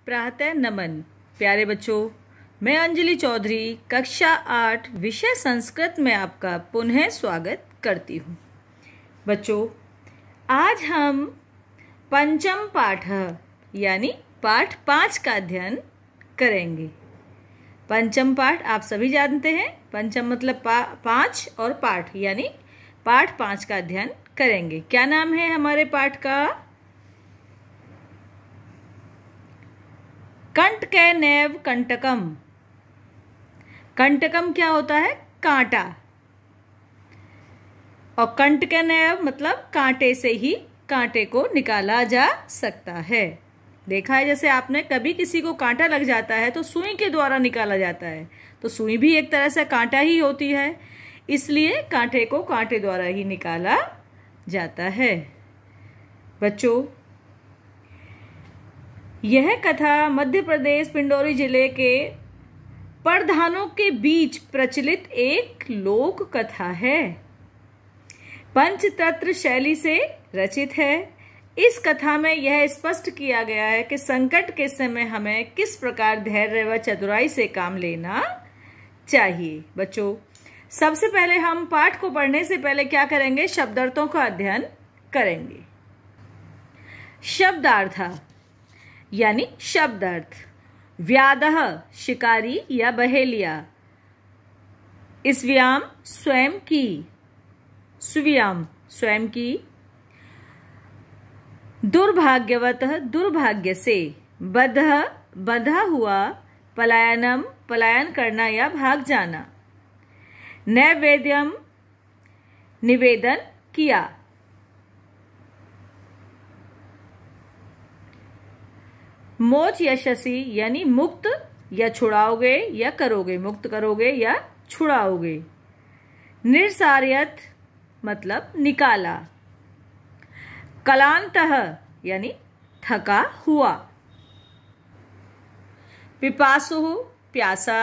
प्रातः नमन। प्यारे बच्चों, मैं अंजलि चौधरी कक्षा 8 विषय संस्कृत में आपका पुनः स्वागत करती हूँ। बच्चों, आज हम पंचम पाठ यानी पाठ 5 का अध्ययन करेंगे। पंचम पाठ आप सभी जानते हैं। पंचम मतलब 5 और पाठ यानी पाठ 5 का अध्ययन करेंगे। क्या नाम है हमारे पाठ का? कंटकैनैव कंटकम। कंटकम क्या होता है? कांटा। और कंटकैनैव मतलब कांटे से ही कांटे को निकाला जा सकता है। देखा है, जैसे आपने कभी किसी को कांटा लग जाता है तो सुई के द्वारा निकाला जाता है, तो सुई भी एक तरह से कांटा ही होती है, इसलिए कांटे को कांटे द्वारा ही निकाला जाता है। बच्चों, यह कथा मध्य प्रदेश पिंडौरी जिले के परधानों के बीच प्रचलित एक लोक कथा है। पंचतंत्र शैली से रचित है। इस कथा में यह स्पष्ट किया गया है कि संकट के समय हमें किस प्रकार धैर्य व चतुराई से काम लेना चाहिए। बच्चों, सबसे पहले हम पाठ को पढ़ने से पहले क्या करेंगे? शब्दार्थों का अध्ययन करेंगे। शब्दार्थ यानी शब्दार्थ। व्याधः शिकारी या बहेलिया। स्व्याम स्वयं की। सुव्याम स्वयं की। दुर्भाग्यवतः दुर्भाग्य से। बद्धः बंधा हुआ। पलायनम पलायन करना या भाग जाना। नैवेद्यम निवेदन किया। मोच यशस्वी यानी मुक्त या छुड़ाओगे या करोगे, मुक्त करोगे या छुड़ाओगे। निर्सार्यत मतलब निकाला। कलांतः यानी थका हुआ। पिपासु प्यासा।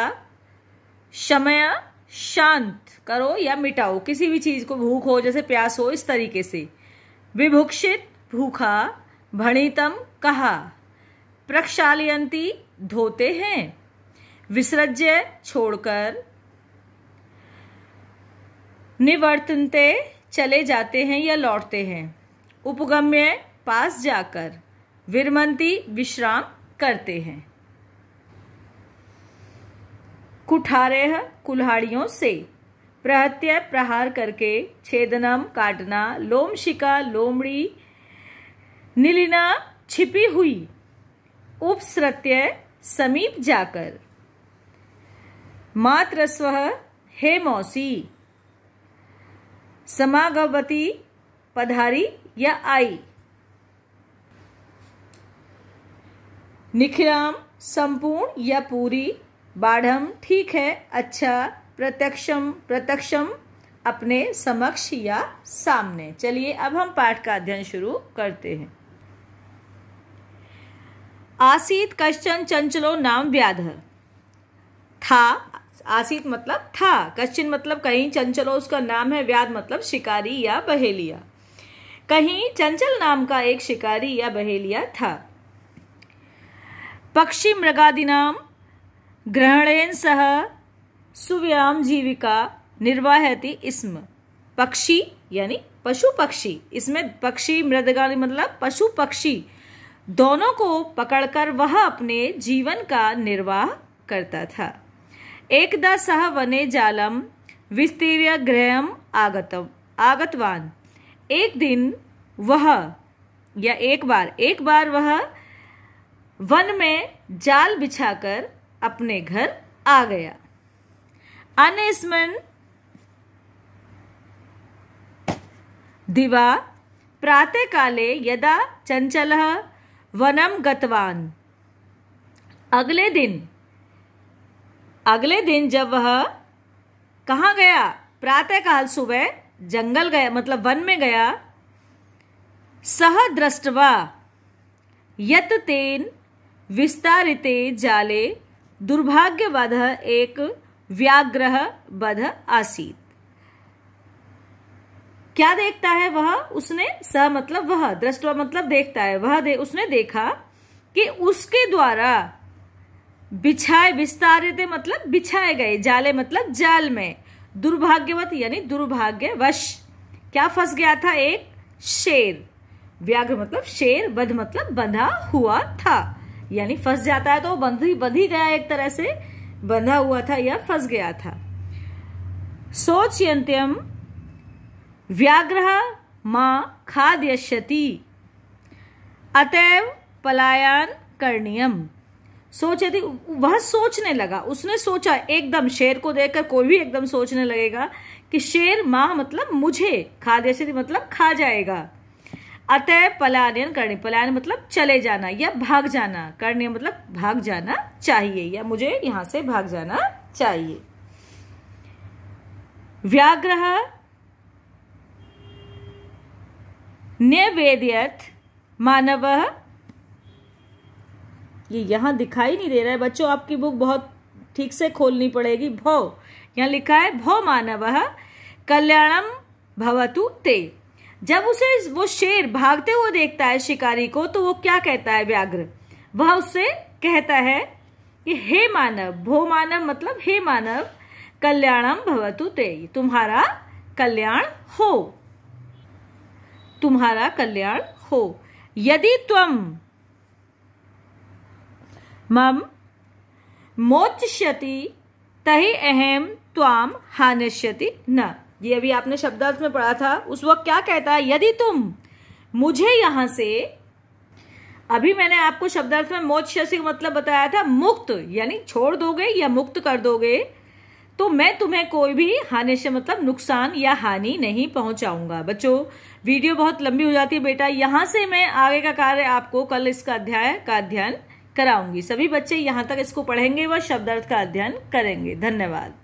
शमय शांत करो या मिटाओ, किसी भी चीज को, भूख हो जैसे प्यास हो, इस तरीके से। विभुक्षित भूखा। भणितम कहा। प्रक्षालयन्ति धोते हैं। विसर्ज्य छोड़कर। निवर्तन्ते चले जाते हैं या लौटते हैं। उपगम्य पास जाकर। विरमन्ति विश्राम करते हैं। कुठारेह कुल्हाड़ियों से। प्रहत्य प्रहार करके। छेदनम काटना। लोमशिका लोमड़ी। नीलिना छिपी हुई। उपसृत्य समीप जाकर। मातृस्व हे मौसी। समागवती पधारी या आई। निखिलाम संपूर्ण या पूरी। बाढ़म ठीक है, अच्छा। प्रत्यक्षम प्रत्यक्षम अपने समक्ष या सामने। चलिए अब हम पाठ का अध्ययन शुरू करते हैं। आसीत कश्चन चंचलो नाम व्याधः। था, आसीत मतलब था, कश्चन मतलब कहीं, चंचलो उसका नाम है, व्याध मतलब शिकारी या बहेलिया। कहीं चंचल नाम का एक शिकारी या बहेलिया था। पक्षी मृगादिनाम ग्रहणेन सह सुव्याम जीविका निर्वाहति स्म। पक्षी यानी पशु पक्षी, इसमें पक्षी मृगादि मतलब पशु पक्षी दोनों को पकड़कर वह अपने जीवन का निर्वाह करता था। एकदा सह वने जालम विस्तीर्य गृहम आगतवान। एक दिन वह या एक बार वह वन में जाल बिछाकर अपने घर आ गया। अनेस्मिन् दिवा प्रातः काले यदा चंचलः वनम गतवान। अगले दिन जब वह कहाँ गया? प्रातः काल सुबह जंगल गया, मतलब वन में गया। सह दृष्टवा यत तेन विस्तारिते जाले दुर्भाग्यवधः एक व्याघ्रः बध आसीत। क्या देखता है वह? उसने, स मतलब वह, दृष्टवा मतलब देखता है, उसने देखा कि उसके द्वारा बिछाए, विस्तारित मतलब बिछाए गए, जाले मतलब जाल में, दुर्भाग्यवत यानी दुर्भाग्यवश क्या फंस गया था, एक शेर। व्याघ्र मतलब शेर, बध मतलब बंधा हुआ था, यानी फंस जाता है तो बंध ही गया, एक तरह से बंधा हुआ था या फंस गया था। शोचयन्त्यम व्याघ्रः मां खादयष्यति अतएव पलायन करणीयम। सोचती, वह सोचने लगा, उसने सोचा, एकदम शेर को देखकर कोई भी एकदम सोचने लगेगा कि शेर मां मतलब मुझे, खादयष्यति मतलब खा जाएगा। अतएव पलायन करनी, पलायन मतलब चले जाना या भाग जाना, करनी मतलब भाग जाना चाहिए या मुझे यहां से भाग जाना चाहिए। व्याघ्रः न्यवेदयत् मानवः, ये यहां दिखाई नहीं दे रहा है बच्चों, आपकी बुक बहुत ठीक से खोलनी पड़ेगी। भो, यहां लिखा है भो मानवः कल्याणम भवतु ते। जब उसे वो शेर भागते हुए देखता है शिकारी को, तो वो क्या कहता है व्याघ्र, वह उससे कहता है कि हे मानव, भो मानव मतलब हे मानव, कल्याणम भवतु ते, तुम्हारा कल्याण हो, तुम्हारा कल्याण हो। यदि त्वम मम मोचष्यति तहि अहम त्वाम हानिष्यति न। ये अभी आपने शब्दार्थ में पढ़ा था, उस वक्त क्या कहता है, यदि तुम मुझे यहां से, अभी मैंने आपको शब्दार्थ में मोचष्यति का मतलब बताया था मुक्त, यानी छोड़ दोगे या मुक्त कर दोगे, तो मैं तुम्हें कोई भी हानिष्य मतलब नुकसान या हानि नहीं पहुंचाऊंगा। बच्चों वीडियो बहुत लंबी हो जाती है बेटा, यहां से मैं आगे का कार्य आपको कल इसका अध्याय का अध्ययन कराऊंगी। सभी बच्चे यहां तक इसको पढ़ेंगे व शब्दार्थ का अध्ययन करेंगे। धन्यवाद।